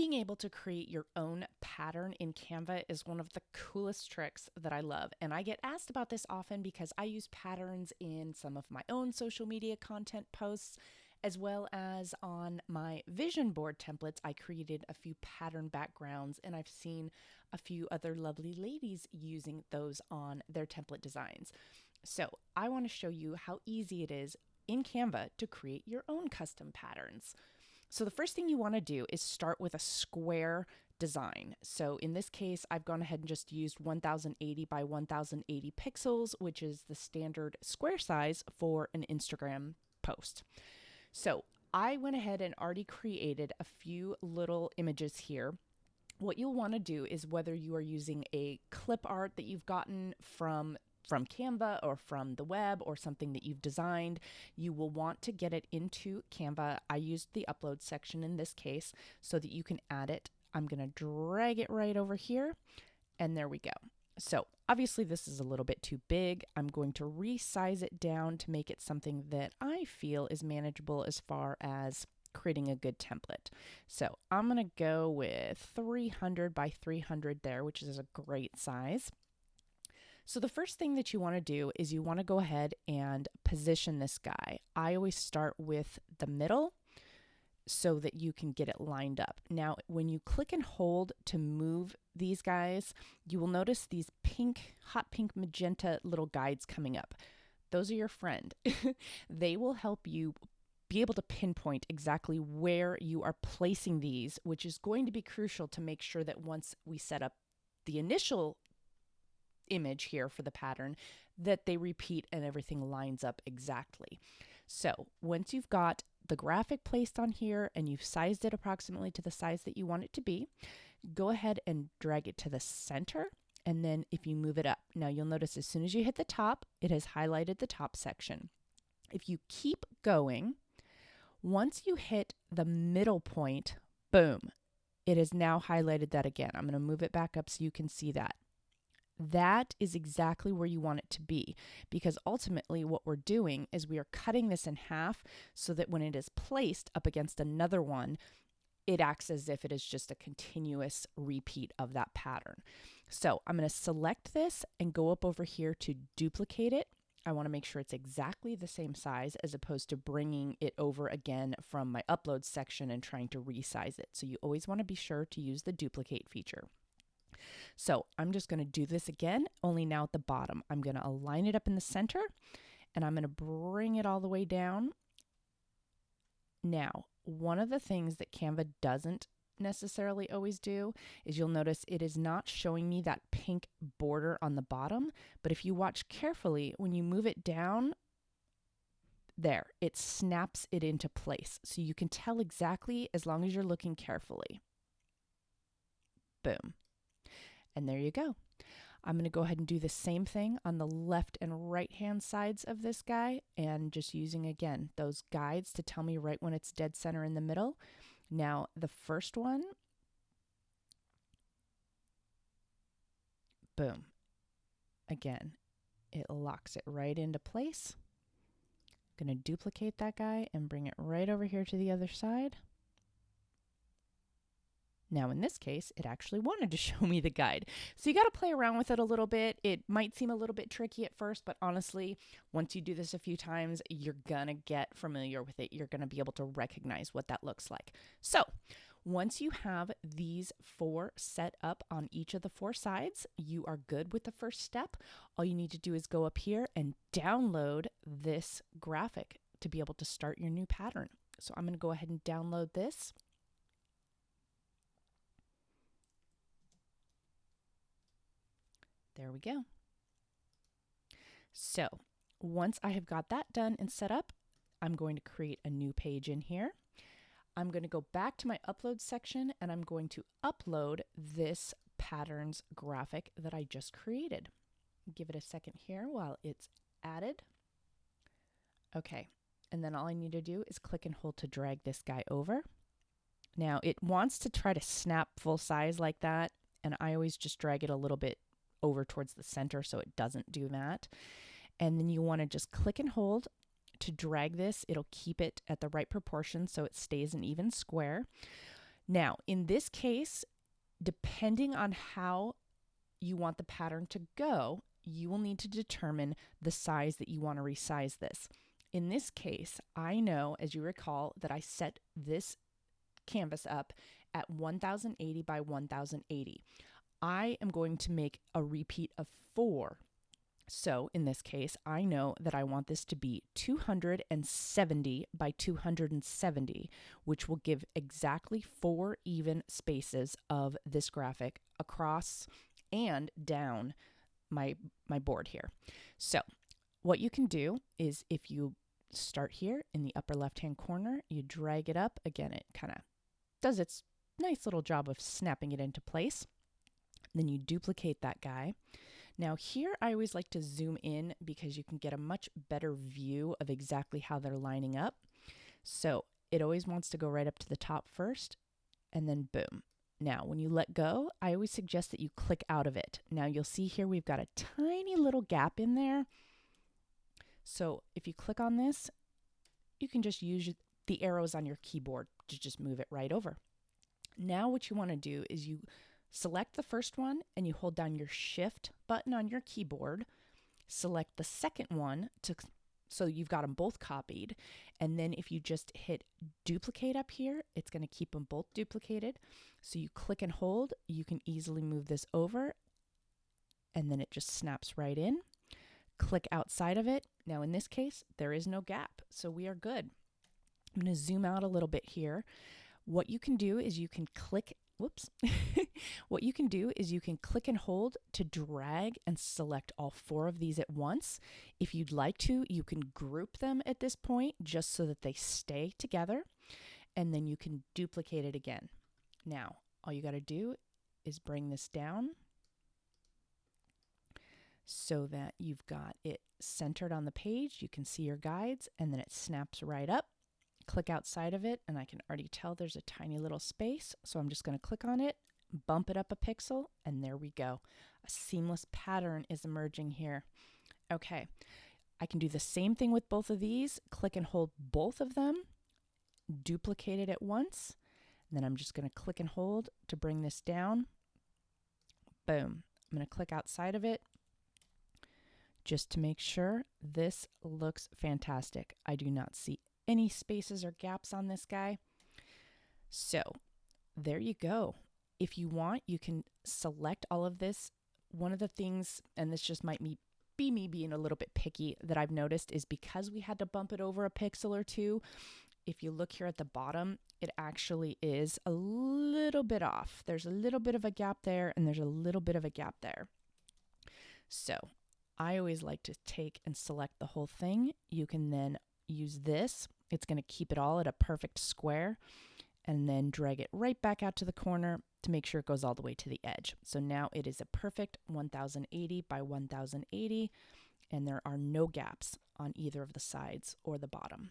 Being able to create your own pattern in Canva is one of the coolest tricks that I love. And I get asked about this often because I use patterns in some of my own social media content posts, as well as on my vision board templates. I created a few pattern backgrounds, and I've seen a few other lovely ladies using those on their template designs. So I want to show you how easy it is in Canva to create your own custom patterns. So the first thing you want to do is start with a square design. So in this case, I've gone ahead and just used 1080 by 1080 pixels, which is the standard square size for an Instagram post. So I went ahead and already created a few little images here. What you'll want to do is, whether you are using a clip art that you've gotten from Canva or from the web, or something that you've designed, you will want to get it into Canva. I used the upload section in this case so that you can add it. I'm going to drag it right over here, and there we go. So obviously this is a little bit too big. I'm going to resize it down to make it something that I feel is manageable as far as creating a good template. So I'm going to go with 300 by 300 there, which is a great size. So the first thing that you want to do is you want to go ahead and position this guy. I always start with the middle so that you can get it lined up. Now, when you click and hold to move these guys, you will notice these pink, hot pink, magenta little guides coming up. Those are your friend. They will help you be able to pinpoint exactly where you are placing these, which is going to be crucial to make sure that once we set up the initial image here for the pattern, that they repeat and everything lines up exactly. So once you've got the graphic placed on here and you've sized it approximately to the size that you want it to be, go ahead and drag it to the center. And then if you move it up, now you'll notice as soon as you hit the top, it has highlighted the top section. If you keep going, once you hit the middle point, boom, it has now highlighted that again. I'm going to move it back up so you can see that. That is exactly where you want it to be, because ultimately what we're doing is we are cutting this in half so that when it is placed up against another one, it acts as if it is just a continuous repeat of that pattern. So I'm going to select this and go up over here to duplicate it. I want to make sure it's exactly the same size, as opposed to bringing it over again from my upload section and trying to resize it. So you always want to be sure to use the duplicate feature. So I'm just going to do this again, only now at the bottom. I'm going to align it up in the center, and I'm going to bring it all the way down. Now, one of the things that Canva doesn't necessarily always do is, you'll notice it is not showing me that pink border on the bottom, but if you watch carefully, when you move it down, there, it snaps it into place. So you can tell exactly as long as you're looking carefully. Boom. And there you go. I'm going to go ahead and do the same thing on the left and right hand sides of this guy, and just using again those guides to tell me right when it's dead center in the middle. Now the first one, boom, again, it locks it right into place. I'm going to duplicate that guy and bring it right over here to the other side. Now in this case, it actually wanted to show me the guide. So you got to play around with it a little bit. It might seem a little bit tricky at first, but honestly, once you do this a few times, you're gonna get familiar with it. You're gonna be able to recognize what that looks like. So once you have these 4 set up on each of the 4 sides, you are good with the first step. All you need to do is go up here and download this graphic to be able to start your new pattern. So I'm gonna go ahead and download this. There we go. So once I have got that done and set up, I'm going to create a new page in here. I'm going to go back to my upload section, and I'm going to upload this patterns graphic that I just created. Give it a second here while it's added. Okay, and then all I need to do is click and hold to drag this guy over. Now it wants to try to snap full size like that, and I always just drag it a little bit over towards the center so it doesn't do that. And then you want to just click and hold to drag this. It'll keep it at the right proportion so it stays an even square. Now, in this case, depending on how you want the pattern to go, you will need to determine the size that you want to resize this. In this case, I know, as you recall, that I set this canvas up at 1080 by 1080. I am going to make a repeat of 4. So in this case, I know that I want this to be 270 by 270, which will give exactly 4 even spaces of this graphic across and down my board here. So what you can do is, if you start here in the upper left-hand corner, you drag it up. Again, it kind of does its nice little job of snapping it into place. Then you duplicate that guy. Now here, I always like to zoom in because you can get a much better view of exactly how they're lining up. So it always wants to go right up to the top first, and then boom. Now, when you let go, I always suggest that you click out of it. Now you'll see here we've got a tiny little gap in there. So if you click on this, you can just use the arrows on your keyboard to just move it right over. Now what you want to do is you select the first one and you hold down your Shift button on your keyboard. Select the second one so you've got them both copied. And then if you just hit duplicate up here, it's going to keep them both duplicated. So you click and hold, you can easily move this over, and then it just snaps right in. Click outside of it. Now in this case, there is no gap, so we are good. I'm going to zoom out a little bit here. What you can do is you can click, what you can do is you can click and hold to drag and select all 4 of these at once. If you'd like to, you can group them at this point just so that they stay together, and then you can duplicate it again. Now, all you got to do is bring this down so that you've got it centered on the page. You can see your guides, and then it snaps right up. Click outside of it, and I can already tell there's a tiny little space, so I'm just going to click on it, bump it up a pixel, and there we go. A seamless pattern is emerging here. Okay, I can do the same thing with both of these. Click and hold both of them, duplicate it at once, and then I'm just going to click and hold to bring this down. Boom. I'm going to click outside of it just to make sure. This looks fantastic. I do not see any spaces or gaps on this guy. So there you go. If you want, you can select all of this. One of the things, and this just might be me being a little bit picky, that I've noticed is because we had to bump it over a pixel or two, if you look here at the bottom, it actually is a little bit off. There's a little bit of a gap there, and there's a little bit of a gap there. So I always like to take and select the whole thing. You can then use this. It's going to keep it all at a perfect square, and then drag it right back out to the corner to make sure it goes all the way to the edge. So now it is a perfect 1080 by 1080, and there are no gaps on either of the sides or the bottom.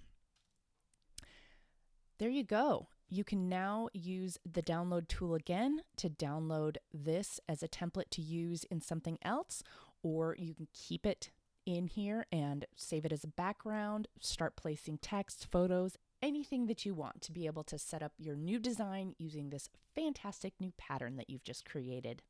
There you go. You can now use the download tool again to download this as a template to use in something else, or you can keep it in here and save it as a background, start placing text, photos, anything that you want to be able to set up your new design using this fantastic new pattern that you've just created.